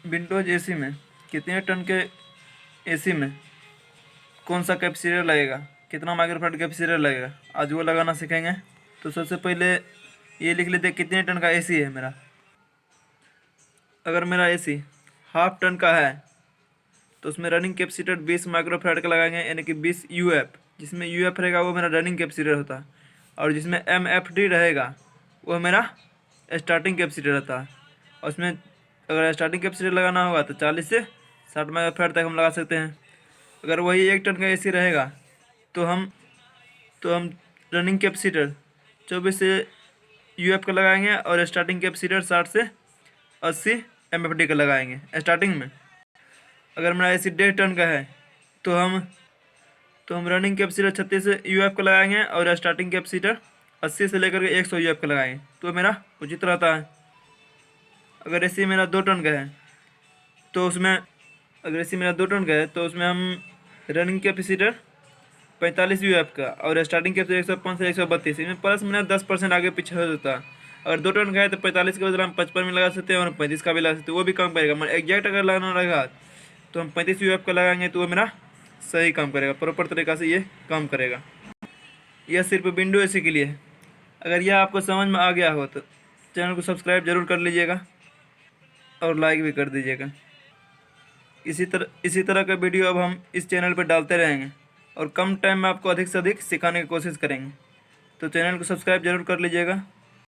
Windows AC में कितने ton के एसी में कौन सा कैपेसिटर लगेगा, कितना माइक्रोफैराड कैपेसिटर लगेगा, आज वो लगाना सीखेंगे। तो सबसे पहले ये लिख लेते कितने टन का एसी है मेरा। अगर मेरा एसी हाफ टन का है तो उसमें रनिंग कैपेसिटर 20 माइक्रोफैराड का लगाएंगे, यानी कि 20 यूएफ। जिसमें यूएफ रहेगा वो मेरा रनिंग कैपेसिटर होता है, और जिसमें एमएफडी रहेगा वो मेरा स्टार्टिंग कैपेसिटर रहता है। और उसमें अगर स्टार्टिंग कैपेसिटर लगाना होगा तो 40 से 60 माइक्रोफैराड तक हम लगा सकते हैं। अगर वही 1 टन का एसी रहेगा तो हम रनिंग कैपेसिटर 24 से यूएफ का लगाएंगे, और स्टार्टिंग कैपेसिटर 60 से 80 एमएफडी का लगाएंगे स्टार्टिंग में। अगर मेरा एसी 1.5 टन का है तो हम रनिंग कैपेसिटर 36 यूएफ का लगाएंगे, और स्टार्टिंग कैपेसिटर 80 से लेकर के 100 यूएफ का लगाएंगे, तो मेरा उचित रहता है। अगर एसी मेरा 2 टन का है तो उसमें हम रनिंग कैपेसिटर 45 यूएफ का और स्टार्टिंग कैपेसिटर 105 से 132, इसमें प्लस माइनस 10% आगे पीछे हो जाता है। अगर 2 टन का है तो 45 के बदले हम 55 में लगा सकते हैं, और 35 का भी लगा सकते हैं, वो भी काम करेगा। मतलब एग्जैक्ट अगर लगाना रहेगा तो हम 35 यूएफ का लगाएंगे, तो वो मेरा सही काम करेगा, प्रॉपर तरीक़ा से ये काम करेगा। यह सिर्फ विंडो एसी के लिए है। अगर यह आपको समझ में आ गया हो तो चैनल को सब्सक्राइब जरूर कर लीजिएगा और लाइक भी कर दीजिएगा। इसी तरह का वीडियो अब हम इस चैनल पर डालते रहेंगे, और कम टाइम में आपको अधिक से अधिक सिखाने की कोशिश करेंगे। तो चैनल को सब्सक्राइब जरूर कर लीजिएगा।